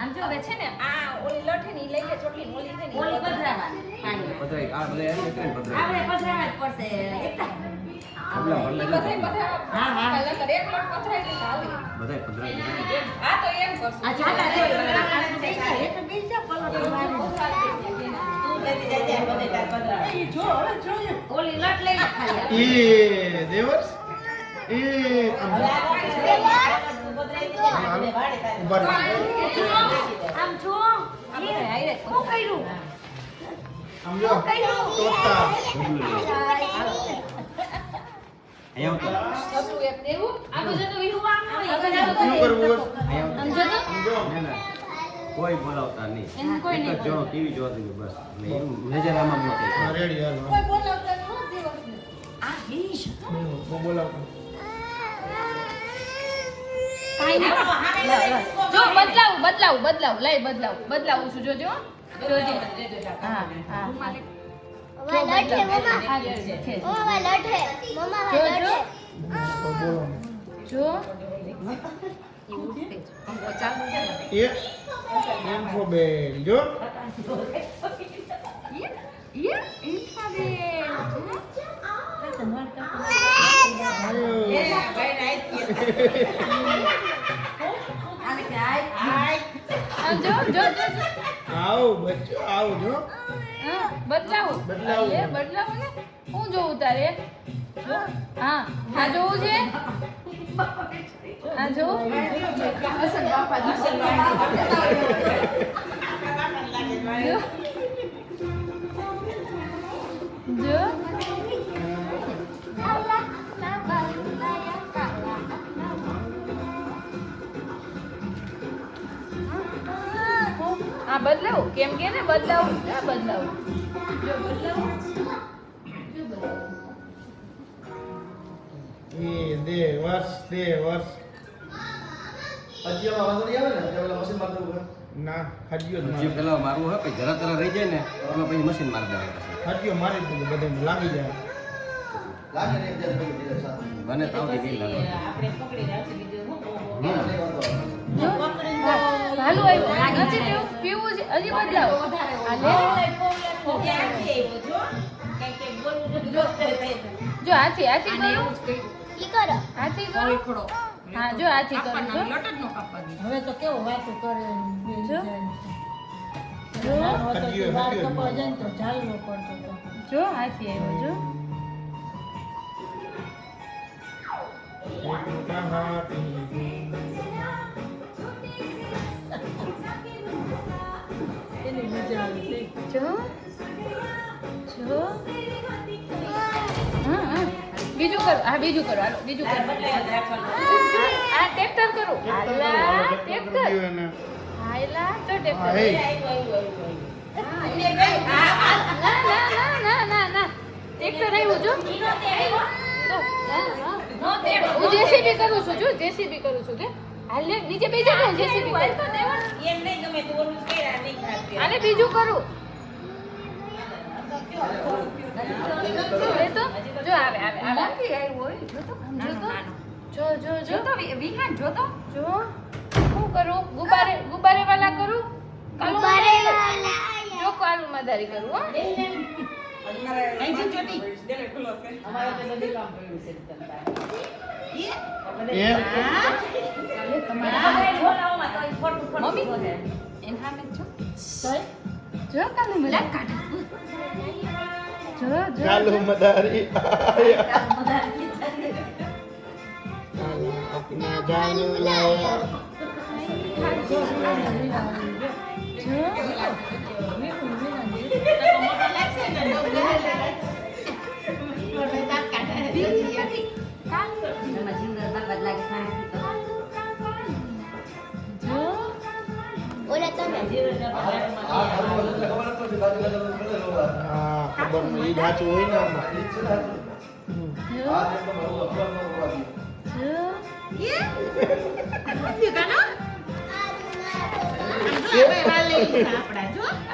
આમ જો હવે છે ને આ ઓલી લઠે ની લઈ લે ચોટલી ઓલી છે ને ઓલી પધરાવા પાણી પધરાઈ આ ભલે એમ કે પધરાઈ આપણે પધરાવા જ પડશે એકતા બધાય પધરાવા હા કલર એક લોટ પધરાઈ દે હાલે બધાય પધરાઈ આ તો એમ કરશું આ જાતા છે એક બીજા પલટ મારી તું દેતી જાય બધાય પધરાવા ઈ જો હવે જોઈએ ઓલી લટ લઈ લે ખાલી એ દેવર્સ એ આમ આમ જો આપણે આઈરે શું કર્યું આમ જો તોતા અહીંયા તો એક દેવું આ બધું તો વિહુ આમ હોય શું કરવું સમજો તો કોઈ બોલાવતા નહીં એમ કોઈ નહીં જો ટીવી જોતી બસ નજર આમાં ન થાય રેડી હાલ કોઈ બોલાવતા ન દિવસ આ હીશ બોલાવતા જો બદલાવું છું જોજો જોજે હા હા જો એ એમ ફો બેન જો આવ બચ્ચો આવ જો બદલાવું ને હું જોઉં તારે હા હા જોવું છે હા જો જો આ બદલાવું કેમ કે ને બદલાવું જો બદલાવું એ દે વર્ષ ના હજ્યો જે પેલા મારવું હોય પછી જરા તરા રહી જાય ને એમાં પછી મશીન મારી દેવાનું હજ્યો મારી દીધું બધે લાગી જાય મને તાવથી નહીં લાગે હાલું આવ્યું નથી પીવું છે હજી બદલાવ જો હાથી કરું હાથી કરો હા જો હાથી કરું જો હવે તો કેવો વાતો કરે જો વાળ કપાવા જાય ને તો ઝાલવો પડતો હતો. જો હાથી આવ્યો જો એની મજા આવી છે. જો હા બીજું કરો હા બીજું કરો હાલો બીજું કરો આ ટ્રેક્ટર કરું હાલા ટ્રેક્ટર હાલા તો ટ્રેક્ટર ના ટ્રેક્ટર આવ્યું જો હું જેસીબી કરું છું જો જેસીબી કરું છું કે હાલ ને નીચે બેસી જા જેસીબી કરું એમ નહીં ગમે તો ઓલું કેરા નહીં ખાતી આને બીજું કરું જો આવે જો તો વિહાન જો તો જો શું કરું ગુબારે વાલા કરું ગુબારે વાલા જો કાલુ મદારી કરું હો અહીં જોતી દેલે ખુલ્લો છે અમારે તો બધી કામ પડ્યું છે તંતા મમ્મી એન હામે જો કાલુ મદારી કાઢ ચાલુ મદારી अपना जानू लाया Hola, tome. હા ખબર નહીં ઈ સાચું હોય ને આમાં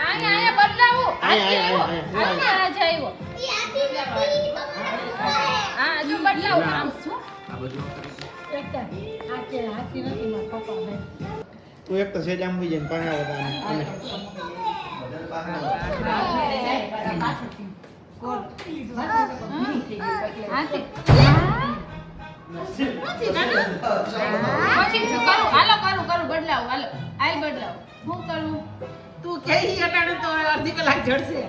આયા બદલાવું આયા આવ્યો હા હજુ બદલાવું આમ શું આ બધું એકતા હાચે હાચી નથી મારા પપ્પા ને તું એક તો સેજ આમ થઈ જાય ને પાણી આવે અને પછી કરું હાલો કરું બદલાવું હાલો આઈ બદલાવું હું કરું તું કે ઈ અટાણું તો અડધી કલાક જડશે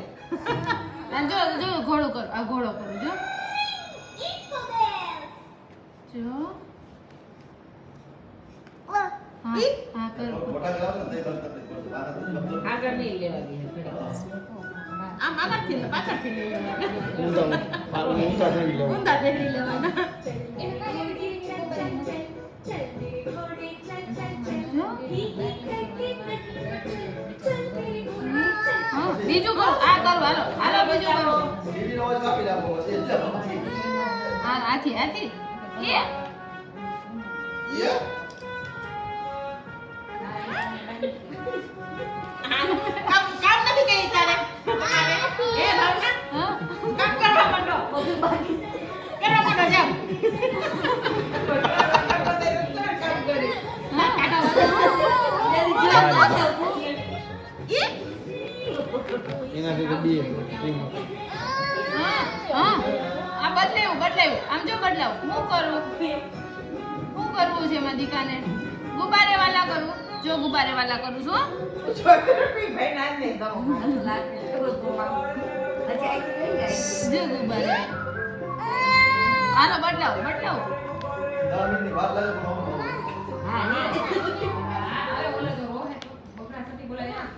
આ જો ઘોડો કરું આ ઘોડો કરું જો હા કરું આગળ નહીં લેવાની આમ આગળથી ને પાછળથી લેવાની ઊંધા થઈ લેવું ઊંધા દેખી લેવાના બીજું કરું આ કરું હાલો બીજું કરું હા આથી કામ નથી કરી તારે એ ભાવના હા કામ કરવા માંડો કરવા માંડો જાવ કામ કરી એનાથી તો બે હા આ બદલાયું આમ જો બદલાવું હું કરવું છે મારી દીકાને ગુબારે વાલા કરું જો ગુબારે વાલા કરું છું છોકરી ભાઈ ના નહીં દઉં જો ગુબારે હાલો બદલાવું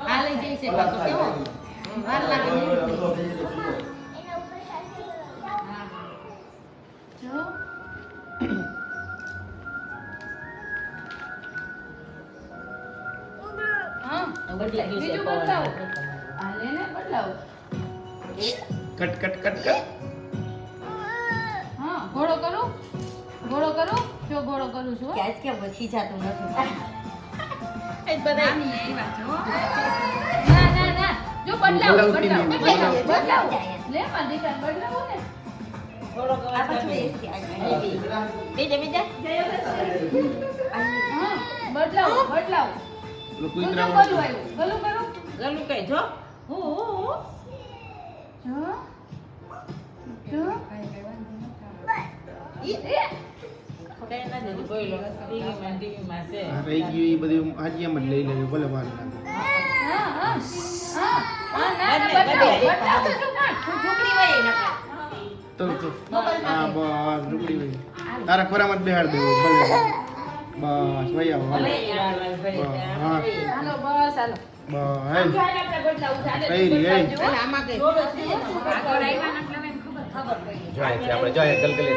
આ લઈ જઈ છે પાછો કેવો વાર લાગે જો હા બીજું બદલાવું આ લેને બદલાવું કટ કટ કટ કટ હા ઘોડો કરું જો ઘોડો કરું છું આજ કેમ વધી જાતું નથી એ બધા ના જો બદલાવું લે મારી દીકરા બદલાવું ને થોડો આ પછી બીજા હા બદલાવું પેલું હું કૂતરા તો ગલું આવ્યું ગલું કરું ગલું કઈ જો જો કઈ ના દીધી બોલો ટીવીમાં છે આ રહી ગયું એ બધું આજે એમ જ લઈ લેવું ભલે વાર લાગે તો હા બસ રૂકડી હોય તારા ખોરામાં જ બેહાડ દેવું ભલે બસ વહી આવો હાલો. હા હાલો બસ હાલો બસ કઈ રહી આમાં કઈ જો અહીંથી આપણે જોઈએ ગલગલે